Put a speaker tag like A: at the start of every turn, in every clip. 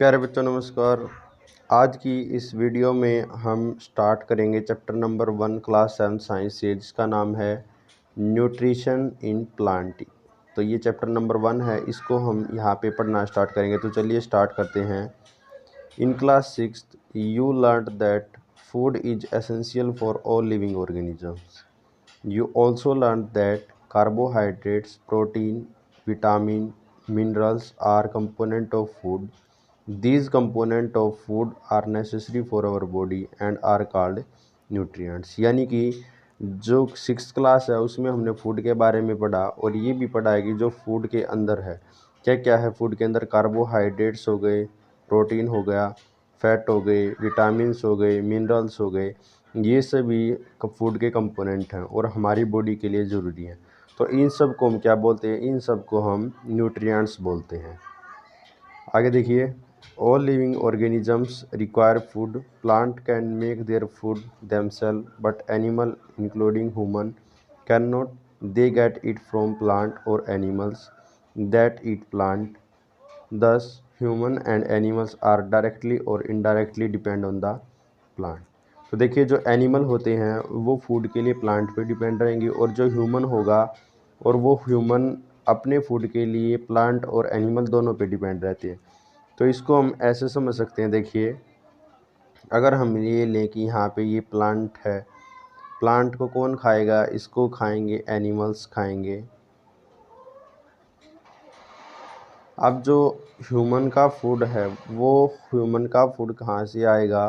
A: प्यारे बच्चों नमस्कार। आज की इस वीडियो में हम स्टार्ट करेंगे चैप्टर नंबर 1 क्लास 7 साइंस से, जिसका नाम है न्यूट्रिशन इन प्लांट। तो ये चैप्टर नंबर 1 है, इसको हम यहाँ पे पढ़ना स्टार्ट करेंगे। तो चलिए स्टार्ट करते हैं। In class 6 you learn that food is essential for all living organisms. You also learned that carbohydrates, protein, vitamin, minerals are component of food. These component of food are necessary for our body and are called nutrients। यानी कि जो 6th class है उसमें हमने food के बारे में पढ़ा, और ये भी पढ़ा है कि जो फूड के अंदर है क्या क्या है। फूड के अंदर कार्बोहाइड्रेट्स हो गए, प्रोटीन हो गया, फैट हो गए, विटामिन्स हो गए, मिनरल्स हो गए, ये सभी फूड के कंपोनेंट हैं और हमारी बॉडी के लिए ज़रूरी हैं। तो इन सब को हम क्या बोलते हैं? इन सब को हम न्यूट्रिएंट्स बोलते हैं। आगे देखिए, all living organisms require food. Plant can make their food themselves but animal including human can not. They get it from plant और animals that eat plant. Thus, human and animals are directly or indirectly depend on the plant। तो देखिए, जो animal होते हैं वो food के लिए plant पे डिपेंड रहेंगे, और जो ह्यूमन होगा और वो ह्यूमन अपने फूड के लिए प्लांट और एनिमल दोनों पे डिपेंड रहते हैं। तो इसको हम ऐसे समझ सकते हैं। देखिए, अगर हम ये लें कि यहाँ पे ये प्लांट है, प्लांट को कौन खाएगा? इसको खाएंगे एनिमल्स खाएंगे। अब जो ह्यूमन का फूड है वो ह्यूमन का फूड कहाँ से आएगा?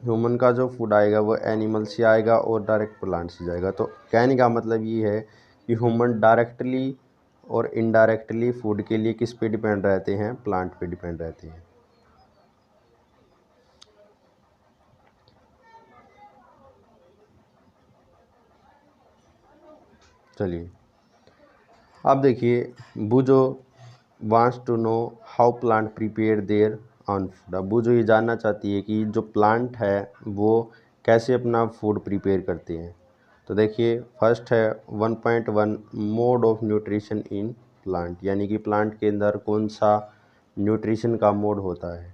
A: ह्यूमन का जो फूड आएगा वो एनिमल से आएगा और डायरेक्ट प्लांट से जाएगा। तो कहने का मतलब ये है कि ह्यूमन डायरेक्टली और इनडायरेक्टली फूड के लिए किस पे डिपेंड रहते हैं? प्लांट पे डिपेंड रहते हैं। चलिए, अब देखिए, Boojho wants to know how plant prepare their own food. अब बुजो ये जानना चाहती है कि जो प्लांट है वो कैसे अपना फूड प्रिपेयर करते हैं। तो देखिए, फर्स्ट है 1.1 mode of nutrition in plant, यानी कि प्लांट के अंदर कौन सा न्यूट्रिशन का मोड होता है।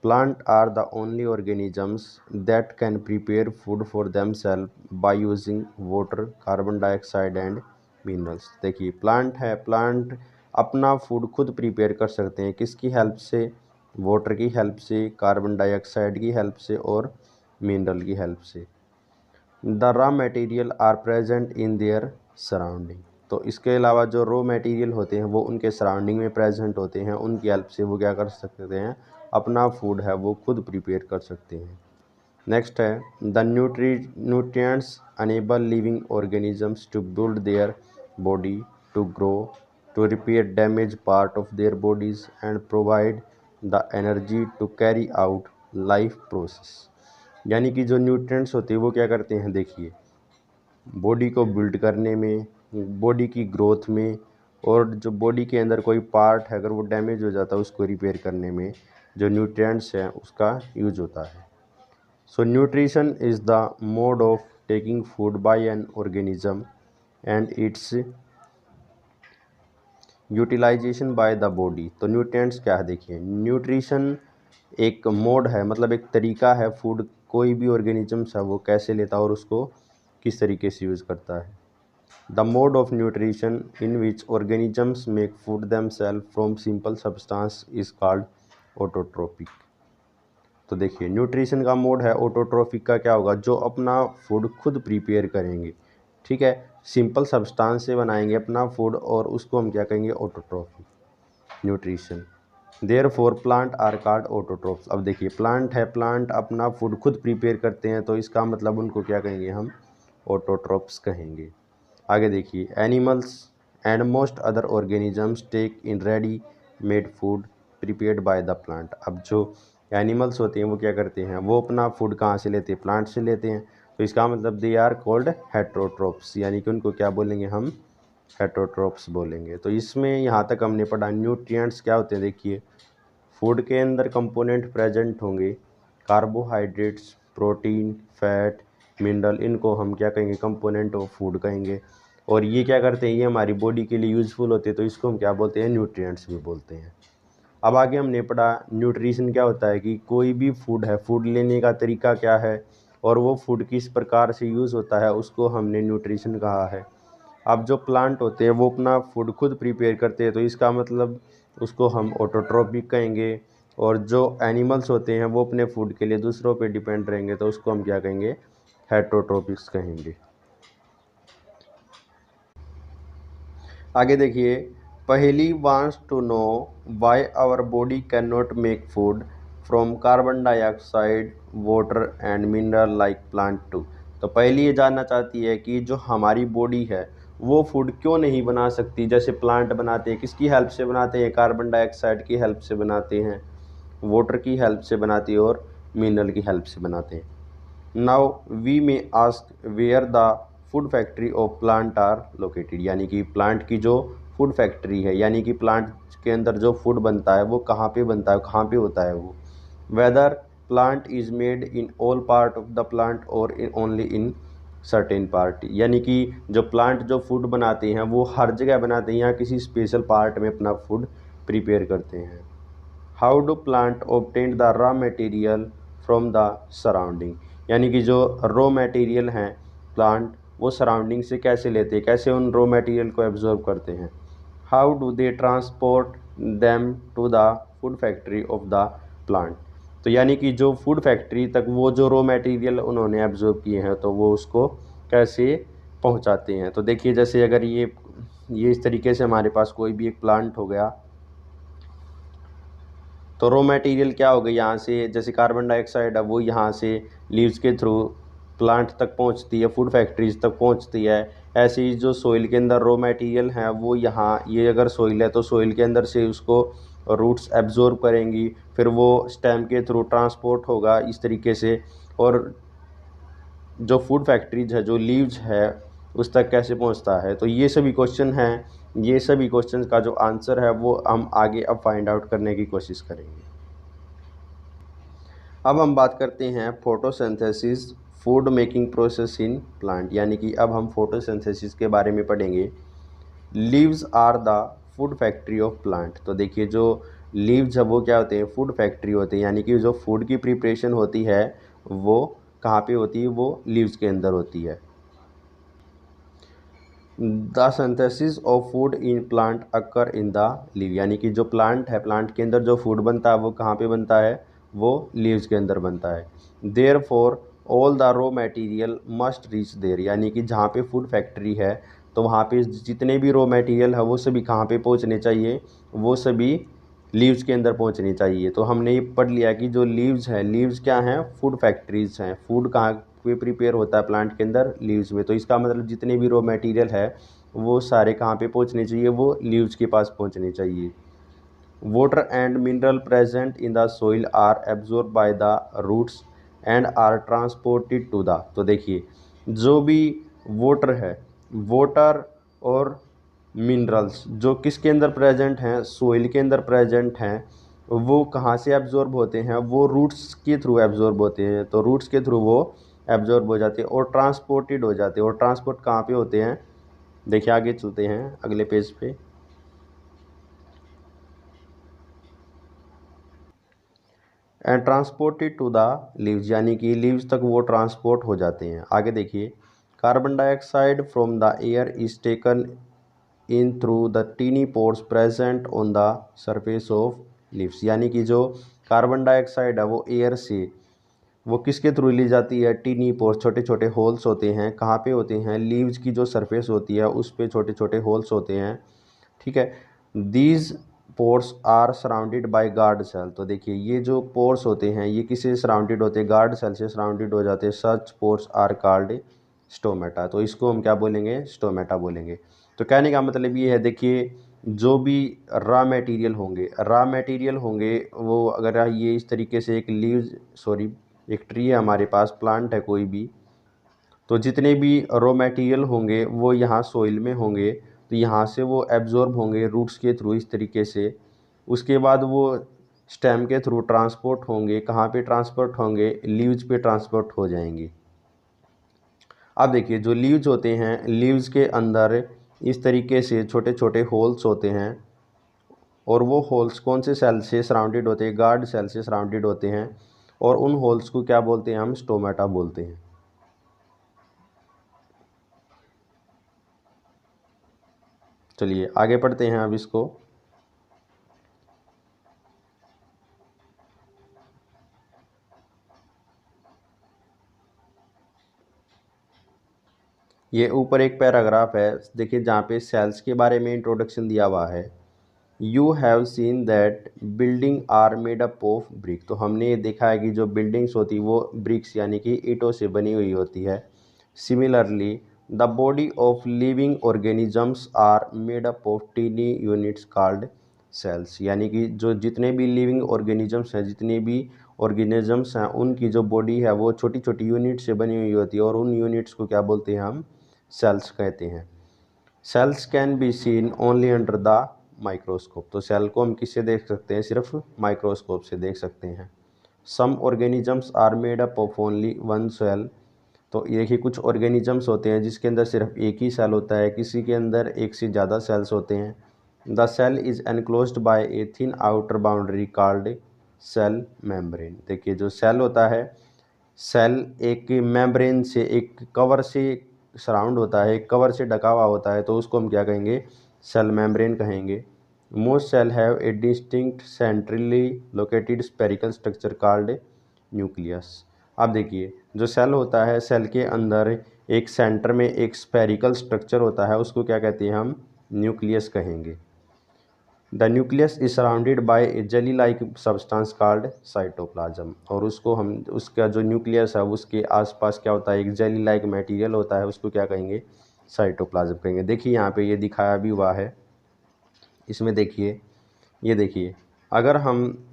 A: Plant are the only organisms that can prepare food for themselves by using water, carbon dioxide and minerals. देखिए, प्लांट है, प्लांट अपना फूड खुद प्रिपेयर कर सकते हैं। किसकी हेल्प से? वाटर की हेल्प से, कार्बन डाइऑक्साइड की हेल्प से और मिनरल की हेल्प से। The raw material are present in their surrounding. तो इसके अलावा जो रॉ मटेरियल होते हैं वो उनके सराउंडिंग में प्रेजेंट होते हैं, उनकी हेल्प से वो क्या कर सकते हैं? अपना फूड है वो खुद प्रिपेयर कर सकते हैं। नेक्स्ट है the nutrients enable living organisms to build their body, to grow, to repair damage part of their bodies and provide the energy to carry out life process. यानी कि जो न्यूट्रिएंट्स होते हैं वो क्या करते हैं? देखिए, बॉडी को बिल्ड करने में, बॉडी की ग्रोथ में, और जो बॉडी के अंदर कोई पार्ट है अगर वो डैमेज हो जाता है उसको रिपेयर करने में जो न्यूट्रिएंट्स हैं उसका यूज होता है। So nutrition is the mode of taking food by an organism and its utilization by the body। तो न्यूट्रिएंट्स क्या है? देखिए, न्यूट्रिशन एक मोड है, मतलब एक तरीका है। फूड कोई भी ऑर्गेनिजम्स है वो कैसे लेता है और उसको किस तरीके से यूज़ करता है। The mode of nutrition in which organisms make food themselves from simple substance is called autotropic. तो देखिए, न्यूट्रिशन का मोड है। ऑटोट्रोफिक का क्या होगा? जो अपना फूड खुद प्रिपेयर करेंगे, ठीक है, सिंपल सब्सटेंस से बनाएंगे अपना फूड, और उसको हम क्या कहेंगे? Autotrophic nutrition. Therefore plant are called autotrophs. अब देखिए, प्लांट है, प्लांट अपना फूड खुद प्रिपेयर करते हैं, तो इसका मतलब उनको क्या कहेंगे? हम ऑटोट्रोफ्स कहेंगे। आगे देखिए, animals and most other organisms take in ready made food prepared by the plant. अब जो एनिमल्स होते हैं वो क्या करते हैं? वो अपना फूड कहाँ से लेते हैं? प्लांट से लेते हैं। तो इसका मतलब दे आर कॉल्ड हेटरोट्रोप्स, यानी कि उनको क्या बोलेंगे? हम हेटरोट्रोप्स बोलेंगे। तो इसमें यहाँ तक हमने पढ़ा न्यूट्रिएंट्स क्या होते हैं। देखिए, फूड के अंदर कंपोनेंट प्रेजेंट होंगे, कार्बोहाइड्रेट्स, प्रोटीन, फैट, मिनरल, इनको हम क्या कहेंगे? कंपोनेंट ऑफ फूड कहेंगे। और ये क्या करते हैं, ये हमारी बॉडी के लिए यूज़फुल होते हैं, तो इसको हम क्या बोलते हैं, न्यूट्रिएंट्स भी बोलते हैं। अब आगे हमने पढ़ा न्यूट्रिशन क्या होता है, कि कोई भी फूड है, फूड लेने का तरीका क्या है और वो फूड किस प्रकार से यूज़ होता है, उसको हमने न्यूट्रिशन कहा है। अब जो प्लांट होते हैं वो अपना फूड खुद प्रिपेयर करते हैं, तो इसका मतलब उसको हम ऑटोट्रॉपिक कहेंगे। और जो एनिमल्स होते हैं वो अपने फूड के लिए दूसरों पे डिपेंड रहेंगे, तो उसको हम क्या कहेंगे, हेटरोट्रोपिक्स कहेंगे। आगे देखिए, Paheli wants to know why our body can not make food from carbon dioxide, water and mineral like plant too. तो पहली ये जानना चाहती है कि जो हमारी बॉडी है वो फूड क्यों नहीं बना सकती, जैसे प्लांट बनाते हैं, किसकी हेल्प से बनाते हैं, कार्बन डाइऑक्साइड की हेल्प से बनाते हैं, वाटर की हेल्प से बनाती है और मिनरल की हेल्प से बनाते हैं। Now we may ask where the food factory of plant are located, यानी कि प्लांट की जो फूड फैक्ट्री है, यानी कि प्लांट के अंदर जो फूड बनता है वो कहाँ पे बनता है, कहाँ पे होता है वो, whether plant is made in all part of the plant और ओनली इन सर्टेन पार्ट, यानी कि जो प्लांट जो फूड बनाते हैं वो हर जगह बनाते हैं या किसी स्पेशल पार्ट में अपना फूड प्रिपेयर करते हैं। How do plant obtain the raw material from the surrounding, यानी कि जो रॉ मटेरियल हैं प्लांट वो सराउंडिंग से कैसे लेते हैं, कैसे उन रॉ मटेरियल को एब्जॉर्ब करते हैं। How do they transport them to the food factory of the plant, तो यानी कि जो फूड फैक्ट्री तक वो जो रॉ मटेरियल उन्होंने एब्जॉर्ब किए हैं तो वो उसको कैसे पहुंचाते हैं। तो देखिए, जैसे अगर ये इस तरीके से हमारे पास कोई भी एक प्लांट हो गया, तो रॉ मटेरियल क्या हो गई, यहाँ से जैसे कार्बन डाइऑक्साइड है वो यहाँ से लीव्स के थ्रू प्लांट तक पहुँचती है, फूड फैक्ट्रीज तक पहुँचती है। ऐसे ही जो सोइल के अंदर रॉ मटेरियल है वो यहाँ, ये अगर सोइल है तो सोइल के अंदर से उसको रूट्स एब्जॉर्ब करेंगी, फिर वो स्टेम के थ्रू ट्रांसपोर्ट होगा इस तरीके से, और जो फूड फैक्ट्रीज है, जो लीव्स है उस तक कैसे पहुंचता है। तो ये सभी क्वेश्चन हैं, ये सभी क्वेश्चन का जो आंसर है वो हम आगे अब फाइंड आउट करने की कोशिश करेंगे। अब हम बात करते हैं photosynthesis food making process in plant, यानी कि अब हम फोटोसिंथेसिस के बारे में पढ़ेंगे। Leaves are the food factory of plant, तो देखिए जो लीव्स है वो क्या होते हैं, फूड फैक्ट्री होते हैं, यानी कि जो फूड की प्रिपरेशन होती है वो कहाँ पे होती है, वो लीव्स के अंदर होती है। The synthesis of food in plant occur in the leave, यानी कि जो प्लांट है, प्लांट के अंदर जो फूड बनता है वो कहाँ पे बनता है, वो लीव्स के अंदर बनता है। Therefore all the raw material must reach there, यानी कि जहाँ पे फूड फैक्ट्री है तो वहाँ पे जितने भी रॉ मटेरियल है वो सभी कहाँ पे पहुँचने चाहिए, वो सभी लीव्स के अंदर पहुँचनी चाहिए। तो हमने ये पढ़ लिया कि जो लीव्स हैं, लीव्स क्या हैं, फूड फैक्ट्रीज हैं। फूड कहाँ पे प्रिपेयर होता है, प्लांट के अंदर, लीव्स में। तो इसका मतलब जितने भी रॉ मटेरियल है वो सारे कहाँ पे पहुँचने चाहिए, वो लीव्स के पास पहुँचने चाहिए। Water and mineral present in the soil are absorb by the roots and are transported to the, तो देखिए जो भी वाटर है, वाटर और मिनरल्स जो किसके अंदर प्रेजेंट हैं, सोइल के अंदर प्रेजेंट हैं, वो कहाँ से एब्जॉर्ब होते हैं, वो रूट्स के थ्रू एब्जॉर्ब होते हैं। तो रूट्स के थ्रू वो एब्जॉर्ब हो जाते हैं और ट्रांसपोर्टेड हो जाते हैं। और ट्रांसपोर्ट कहाँ पे होते हैं, देखिए आगे चलते हैं अगले पेज पे। And transported to the leaves, यानी कि लीव्स तक वो ट्रांसपोर्ट हो जाते हैं। आगे देखिए, carbon dioxide from the air is taken in through the tiny pores present on the surface of leaves, यानी कि जो कार्बन डाइऑक्साइड है वो एयर से वो किसके थ्रू ली जाती है, टीनी पोर्स, छोटे छोटे होल्स होते हैं, कहाँ पे होते हैं, लीव्स की जो सरफेस होती है उस पे छोटे छोटे होल्स होते हैं, ठीक है। These pores are surrounded by guard cell, तो देखिए ये जो पोर्स होते हैं ये किससे सराउंडेड होते हैं, गार्ड सेल से सराउंडेड हो जाते हैं। सच पोर्स आर कॉल्ड स्टोमेटा, तो इसको हम क्या बोलेंगे, स्टोमेटा बोलेंगे। तो कहने का मतलब ये है, देखिए जो भी रॉ मटेरियल होंगे वो अगर ये इस तरीके से एक ट्री है हमारे पास, प्लांट है कोई भी, तो जितने भी रॉ मटेरियल होंगे वो यहाँ सोइल में होंगे, तो यहाँ से वो एब्जॉर्ब होंगे रूट्स के थ्रू इस तरीके से। उसके बाद वो स्टेम के थ्रू ट्रांसपोर्ट होंगे, कहाँ पे ट्रांसपोर्ट होंगे, लीव्स पे ट्रांसपोर्ट हो जाएंगे। अब देखिए जो लीव्स होते हैं, लीव्स के अंदर इस तरीके से छोटे छोटे होल्स होते हैं और वो होल्स कौन से सेल से सराउंडेड होते हैं, गार्ड सेल से सराउंडेड होते हैं और उन होल्स को क्या बोलते हैं, हम स्टोमेटा बोलते हैं। चलिए आगे पढ़ते हैं अब इसको। ये ऊपर एक पैराग्राफ है, देखिए जहाँ पे सेल्स के बारे में इंट्रोडक्शन दिया हुआ है। You have seen that building are made up of brick. तो हमने ये देखा है कि जो बिल्डिंग्स होती है वो ब्रिक्स यानी कि ईंटों से बनी हुई होती है। Similarly the body of living organisms are made up of tiny units called cells. यानी कि जो जितने भी लिविंग ऑर्गेनिजम्स हैं, जितने भी ऑर्गेनिजम्स हैं, उनकी जो बॉडी है वो छोटी छोटी यूनिट से बनी हुई होती है और उन यूनिट्स को क्या बोलते हैं, हम सेल्स कहते हैं। Cells can be seen only under the microscope. तो सेल को हम किससे देख सकते हैं, सिर्फ माइक्रोस्कोप से देख सकते हैं। Some organisms are made up of only one cell. तो ये ही कुछ ऑर्गेनिजम्स होते हैं जिसके अंदर सिर्फ एक ही सेल होता है, किसी के अंदर एक से ज़्यादा सेल्स होते हैं। The cell is enclosed by a thin outer boundary called cell membrane. देखिए जो सेल होता है, सेल एक मेम्ब्रेन से, एक कवर से सराउंड होता है, एक कवर से ढका हुआ होता है, तो उसको हम क्या कहेंगे, सेल मेम्ब्रेन कहेंगे। Most cell have a distinct centrally located spherical structure called nucleus. अब देखिए जो सेल होता है, सेल के अंदर एक सेंटर में एक स्पेरिकल स्ट्रक्चर होता है, उसको क्या कहते हैं, हम न्यूक्लियस कहेंगे। The nucleus is surrounded by A jelly like substance called cytoplasm. और उसको हम, उसका जो न्यूक्लियस है उसके आसपास क्या होता है, एक जेली लाइक मटेरियल होता है, उसको क्या कहेंगे, साइटोप्लाज्म कहेंगे। देखिए यहाँ पे ये दिखाया भी हुआ है, इसमें देखिए, ये देखिए, अगर हम,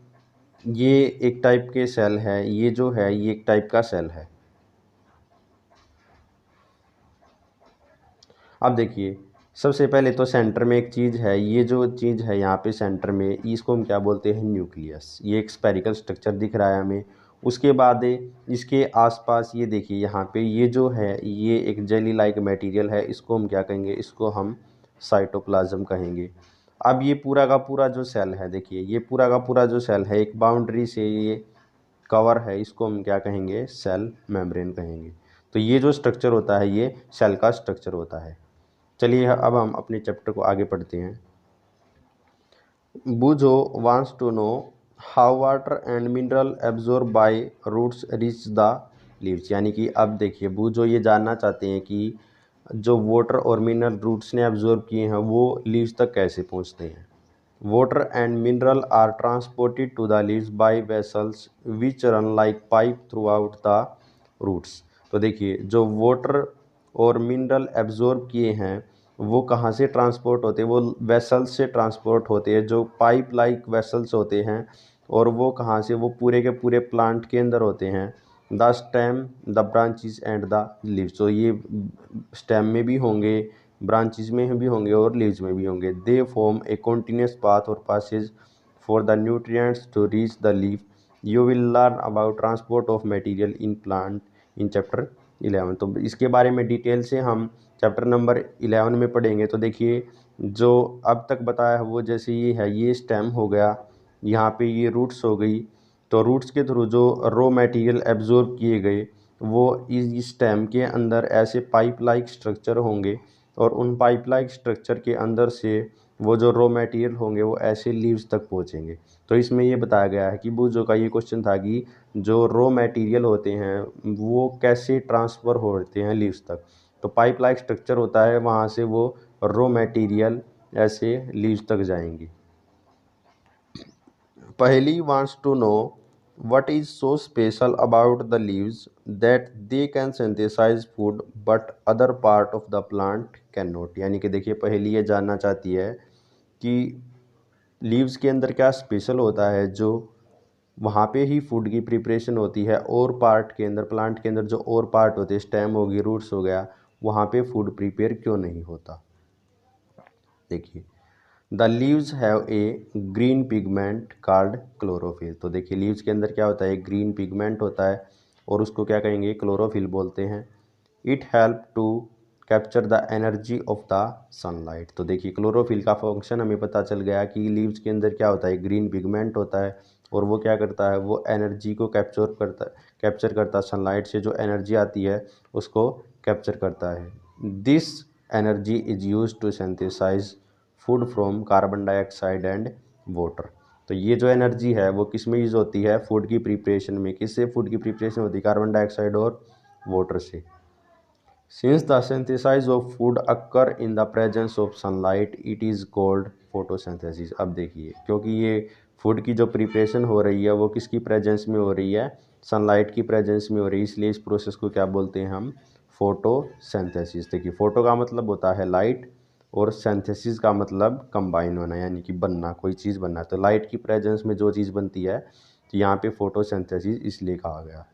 A: ये एक टाइप के सेल है, ये जो है ये एक टाइप का सेल है। अब देखिए सबसे पहले तो सेंटर में एक चीज़ है, ये जो चीज़ है यहाँ पे सेंटर में, इसको हम क्या बोलते हैं, न्यूक्लियस। ये एक स्पेरिकल स्ट्रक्चर दिख रहा है हमें। उसके बाद इसके आसपास ये देखिए यहाँ पे ये जो है ये एक जेली लाइक मटेरियल है, इसको हम क्या कहेंगे, इसको हम साइटोप्लाज्म कहेंगे। अब ये पूरा का पूरा जो सेल है, देखिए ये पूरा का पूरा जो सेल है एक बाउंड्री से ये कवर है, इसको हम क्या कहेंगे, सेल मेम्ब्रेन कहेंगे। तो ये जो स्ट्रक्चर होता है ये सेल का स्ट्रक्चर होता है। चलिए अब हम अपने चैप्टर को आगे पढ़ते हैं। Boojho wants to know how water and mineral absorb by roots reach the leaves. यानी कि अब देखिए बूझो ये जानना चाहते हैं कि जो वाटर और मिनरल रूट्स ने एब्जॉर्ब किए हैं वो लीव्स तक कैसे पहुंचते हैं। Water and mineral are transported to the leaves by vessels which run like pipe throughout the roots. तो देखिए जो वाटर और मिनरल एब्जॉर्ब किए हैं वो कहाँ से ट्रांसपोर्ट होते हैं, वो वेसल्स से ट्रांसपोर्ट होते हैं, जो पाइप लाइक वेसल्स होते हैं। और वो कहाँ से, वो पूरे के पूरे प्लांट के अंदर होते हैं। The stem, the branches and the leaves. तो ये स्टेम में भी होंगे, ब्रांचेस में भी होंगे और लीव्स में भी होंगे। They form a continuous path और passages for the nutrients to reach the leaf. You will learn about transport of material in plant in chapter 11। तो इसके बारे में डिटेल से हम चैप्टर नंबर 11 में पढ़ेंगे। तो देखिए जो अब तक बताया है वो, जैसे ये है, ये स्टेम हो गया, यहाँ पे ये रूट्स हो गई। तो रूट्स के थ्रू जो रॉ मटेरियल एब्जॉर्ब किए गए वो इस स्टेम के अंदर ऐसे पाइप लाइक स्ट्रक्चर होंगे और उन पाइप लाइक स्ट्रक्चर के अंदर से वो जो रॉ मटेरियल होंगे वो ऐसे लीव्स तक पहुँचेंगे। तो इसमें ये बताया गया है कि बूझो का ये क्वेश्चन था कि जो रॉ मटेरियल होते हैं वो कैसे ट्रांसफ़र होते हैं लीव्स तक। तो पाइप लाइक स्ट्रक्चर होता है, वहाँ से वो रॉ मटेरियल ऐसे लीव्स तक जाएंगी। Paheli wants to know what is so special about the leaves that they can synthesize food but other part of the plant cannot। यानी कि देखिए पहली ये जानना चाहती है कि लीव्स के अंदर क्या स्पेशल होता है जो वहाँ पे ही फूड की प्रिपरेशन होती है और पार्ट के अंदर, प्लांट के अंदर जो और पार्ट होते हैं, स्टेम होगी, रूट्स हो गया, वहाँ पे फूड प्रिपेयर क्यों नहीं होता। देखिए the leaves have a green pigment called chlorophyll. तो देखिए लीव्स के अंदर क्या होता है, ग्रीन पिगमेंट होता है और उसको क्या कहेंगे, क्लोरोफिल बोलते हैं। It help to capture the energy of the sunlight. तो देखिए क्लोरोफिल का फंक्शन हमें पता चल गया कि लीव्स के अंदर क्या होता है, ग्रीन पिगमेंट होता है और वो क्या करता है, वो एनर्जी को कैप्चर करता है सनलाइट से जो एनर्जी आती है उसको कैप्चर करता है। This energy is use to synthesise food from carbon dioxide and water. तो ये जो एनर्जी है वो किस में यूज़ होती है, फूड की प्रिपरेशन में। किससे फूड की प्रिपरेशन होती है, कार्बन डाइऑक्साइड और वाटर से। Since the synthesis of food occur in the presence of sunlight, it is called photosynthesis। अब देखिए क्योंकि ये फूड की जो प्रिपरेशन हो रही है वो किसकी प्रेजेंस में हो रही है, सनलाइट की प्रेजेंस में हो रही है, इसलिए इस प्रोसेस को क्या बोलते हैं हम, फोटोसिंथेसिस। देखिए फोटो का मतलब होता है लाइट और सिंथेसिस का मतलब कंबाइन होना यानी कि बनना, कोई चीज़ बनना। तो लाइट की प्रेजेंस में जो चीज़ बनती है तो यहाँ पे फोटोसिंथेसिस इसलिए कहा गया।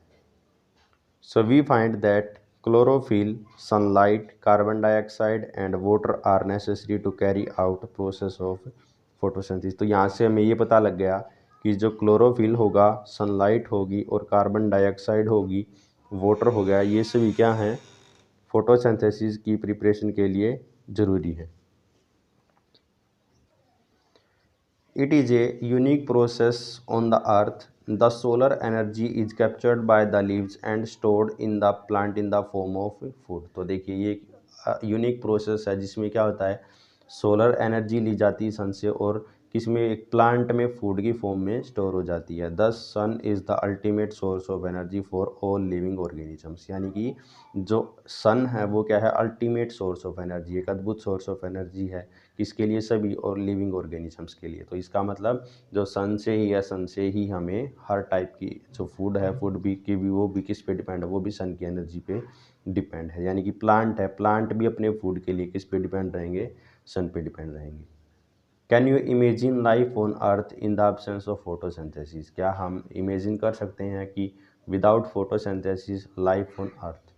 A: So we find that chlorophyll, sunlight, carbon dioxide and water are necessary to carry out process of photosynthesis। तो यहाँ से हमें ये पता लग गया कि जो क्लोरोफिल होगा, सनलाइट होगी और कार्बन डाइऑक्साइड होगी, वाटर हो गया, ये सभी क्या हैं, फोटोसिंथेसिस की प्रिपरेशन के लिए ज़रूरी है। It is a unique process on the earth. The solar energy is captured by the leaves and stored in the plant in the form of food। तो देखिए ये यूनिक प्रोसेस है जिसमें क्या होता है, सोलर एनर्जी ली जाती है सन से और किसमें, एक प्लांट में फूड की फॉर्म में स्टोर हो जाती है। The sun is the ultimate source of energy for all living organisms. यानी कि जो सन है वो क्या है, अल्टीमेट सोर्स ऑफ एनर्जी, एक अद्भुत सोर्स ऑफ एनर्जी है किसके लिए, सभी और लिविंग ऑर्गेनिजम्स के लिए। तो इसका मतलब जो सन से ही है, सन से ही हमें हर टाइप की जो फूड है, फूड भी की भी वो भी किस पे डिपेंड है, वो भी सन की एनर्जी पे डिपेंड है। यानी कि प्लांट है, प्लांट भी अपने फूड के लिए किस पे डिपेंड रहेंगे, सन पे डिपेंड रहेंगे। Can you imagine life on earth in the absence of photosynthesis. क्या हम इमेजिन कर सकते हैं कि without photosynthesis life on earth,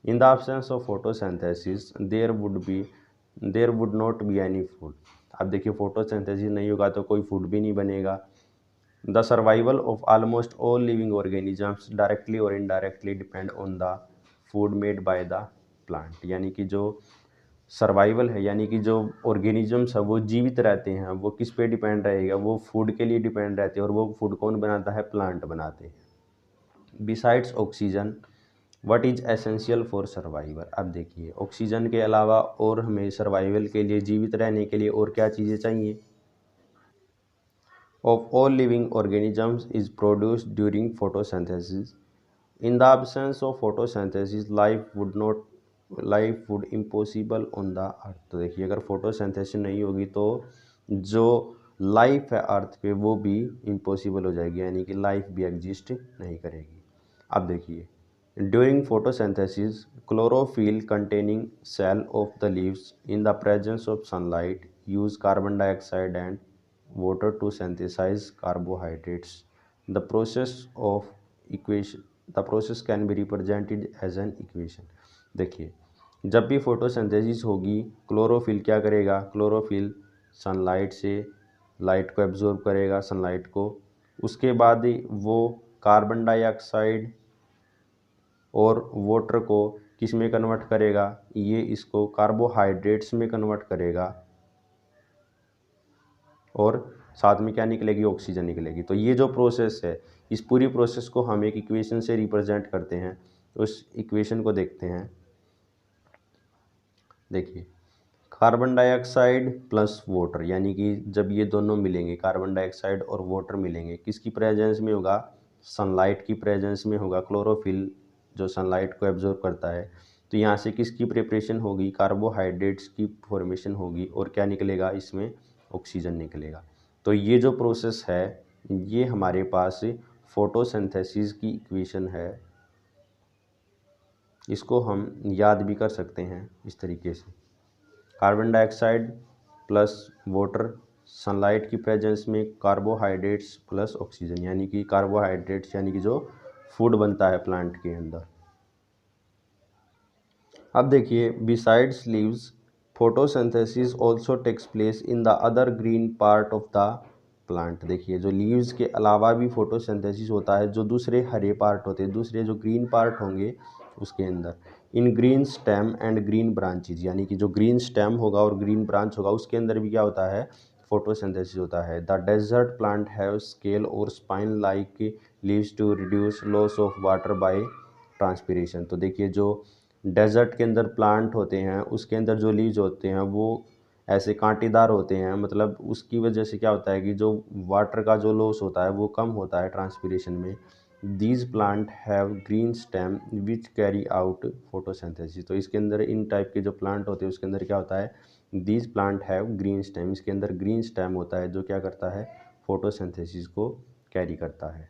A: in the absence of photosynthesis there would not be any food. अब देखिए फोटोसिंथेसिस नहीं होगा तो कोई फूड भी नहीं बनेगा। The survival of almost all living organisms directly और indirectly depend on the food made by the plant. यानी कि जो सर्वाइवल है, यानी कि जो ऑर्गेनिजम्स है वो जीवित रहते हैं, वो किस पे डिपेंड रहेगा, वो फूड के लिए डिपेंड रहते हैं और वो फूड कौन बनाता है, प्लांट बनाते हैं। Besides oxygen what is essential for survival. अब देखिए ऑक्सीजन के अलावा और हमें सर्वाइवल के लिए, जीवित रहने के लिए और क्या चीज़ें चाहिए, of all living organisms is produced during photosynthesis. In the absence of photosynthesis, life would impossible on the earth। तो देखिए अगर फोटोसिंथेसिस नहीं होगी तो जो लाइफ है अर्थ पे वो भी इम्पॉसिबल हो जाएगी, यानी कि लाइफ भी एग्जिस्ट नहीं करेगी। अब देखिए during photosynthesis chlorophyll containing cell of the leaves in the presence of sunlight use carbon dioxide and water to synthesize carbohydrates। The process of equation the process can be represented as an equation। देखिए जब भी photosynthesis होगी chlorophyll क्या करेगा, chlorophyll sunlight से light को absorb करेगा, sunlight को, उसके बाद वो कार्बन डाइऑक्साइड और वाटर को किस में कन्वर्ट करेगा, ये इसको कार्बोहाइड्रेट्स में कन्वर्ट करेगा और साथ में क्या निकलेगी, ऑक्सीजन निकलेगी। तो ये जो प्रोसेस है, इस पूरी प्रोसेस को हम एक इक्वेशन से रिप्रेजेंट करते हैं। तो उस इक्वेशन को देखते हैं। देखिए कार्बन डाइऑक्साइड प्लस वाटर, यानी कि जब ये दोनों मिलेंगे, कार्बन डाइऑक्साइड और वाटर मिलेंगे, किसकी प्रेजेंस में होगा, सनलाइट की प्रेजेंस में होगा। क्लोरोफिल जो सनलाइट को एब्जॉर्ब करता है, तो यहाँ से किसकी प्रिपरेशन होगी, कार्बोहाइड्रेट्स की फॉर्मेशन होगी और क्या निकलेगा, इसमें ऑक्सीजन निकलेगा। तो ये जो प्रोसेस है ये हमारे पास फोटोसिंथेसिस की इक्वेशन है। इसको हम याद भी कर सकते हैं इस तरीके से, carbon dioxide plus water, sunlight की प्रेजेंस में कार्बोहाइड्रेट्स प्लस ऑक्सीजन, यानी कि कार्बोहाइड्रेट्स यानी कि जो फूड बनता है प्लांट के अंदर। अब देखिए besides leaves photosynthesis also takes place in the other green part of the plant. देखिए जो लीव्स के अलावा भी फोटोसिंथेसिस होता है, जो दूसरे हरे पार्ट होते हैं, दूसरे जो ग्रीन पार्ट होंगे उसके अंदर इन green stem and green branches, यानी कि जो ग्रीन स्टेम होगा और ग्रीन ब्रांच होगा उसके अंदर भी क्या होता है, फोटोसिंथेसिस होता है। The desert plant have scale और spine like leaves to reduce loss of water by transpiration. तो देखिए जो डेजर्ट के अंदर प्लांट होते हैं उसके अंदर जो लीव्स होते हैं वो ऐसे कांटेदार होते हैं, मतलब उसकी वजह से क्या होता है कि जो वाटर का जो लॉस होता है वो कम होता है ट्रांसपिरेशन में। These plant have green stem which carry out photosynthesis. तो इसके अंदर इन टाइप के जो प्लांट होते हैं उसके अंदर क्या होता है, these plant have green stem, इसके अंदर ग्रीन स्टेम होता है जो क्या करता है, फोटोसिंथेसिस को कैरी करता है।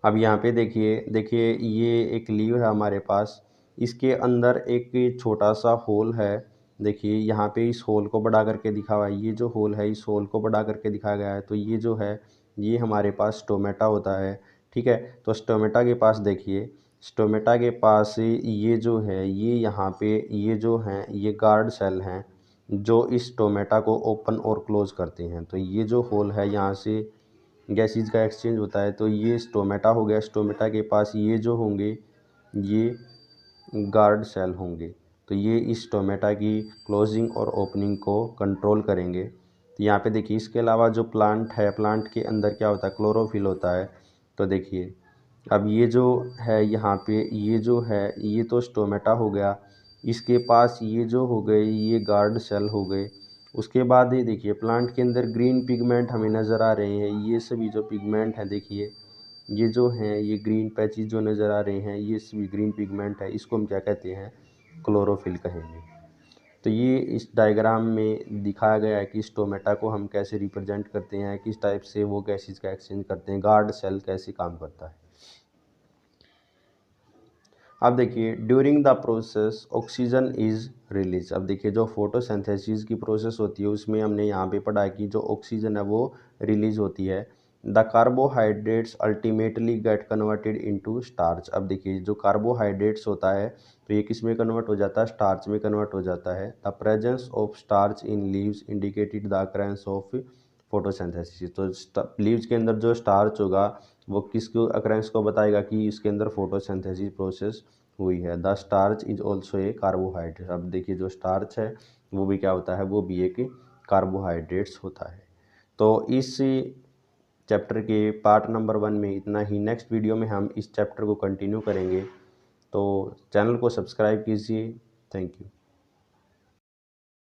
A: अब यहाँ पे देखिए देखिए ये एक लीव है हमारे पास, इसके अंदर एक छोटा सा होल है। देखिए यहाँ पे इस होल को बढ़ा करके दिखा हुआ है, ये जो होल है इस होल को बढ़ा करके दिखाया गया है। तो ये जो है ये हमारे पास स्टोमेटा होता है, ठीक है। तो स्टोमेटा के पास देखिए, स्टोमेटा के पास ये जो है ये यहाँ पे ये जो हैं ये गार्ड सेल हैं जो इस स्टोमेटा को ओपन और क्लोज करते हैं। तो ये जो होल है यहाँ से गैसेज का एक्सचेंज होता है। तो ये स्टोमेटा हो गया, स्टोमेटा के पास ये जो होंगे ये गार्ड सेल होंगे। तो ये इस स्टोमेटा की क्लोजिंग और ओपनिंग को कंट्रोल करेंगे। तो यहाँ पे देखिए इसके अलावा जो प्लांट है, प्लांट के अंदर क्या होता है, क्लोरोफिल होता है। तो देखिए अब ये जो है यहाँ पे ये जो है ये तो स्टोमेटा हो गया, इसके पास ये जो हो गए ये गार्ड सेल हो गए। उसके बाद ये देखिए प्लांट के अंदर ग्रीन पिगमेंट हमें नज़र आ रहे हैं, ये सभी जो पिगमेंट हैं देखिए ये जो हैं ये ग्रीन पैचेस जो नज़र आ रहे हैं ये सभी ग्रीन पिगमेंट है, इसको हम क्या कहते हैं, क्लोरोफिल कहेंगे। तो ये इस डायग्राम में दिखाया गया है कि स्टोमेटा को हम कैसे रिप्रेजेंट करते हैं, किस टाइप से वो गैसेज का एक्सचेंज करते हैं, गार्ड सेल कैसे काम करता है। अब देखिए during the process oxygen is release. अब देखिए जो फोटोसिंथेसिस की प्रोसेस होती है उसमें हमने यहाँ पे पढ़ा कि जो ऑक्सीजन है वो रिलीज होती है। The carbohydrates ultimately get converted into starch. अब देखिए जो कार्बोहाइड्रेट्स होता है तो ये किस में कन्वर्ट हो जाता है, स्टार्च में कन्वर्ट हो जाता है। The presence of starch in leaves indicated the occurrence of photosynthesis. तो लीव्स के अंदर जो स्टार्च होगा वो किसको अकरेंस को बताएगा कि इसके अंदर फोटोसिंथेसिस प्रोसेस हुई है। The starch is also a carbohydrate. अब देखिए जो स्टार्च है वो भी क्या होता है, वो भी एक कार्बोहाइड्रेट्स होता है। तो इस चैप्टर के पार्ट नंबर 1 में इतना ही। नेक्स्ट वीडियो में हम इस चैप्टर को कंटिन्यू करेंगे, तो चैनल को सब्सक्राइब कीजिए। Thank you.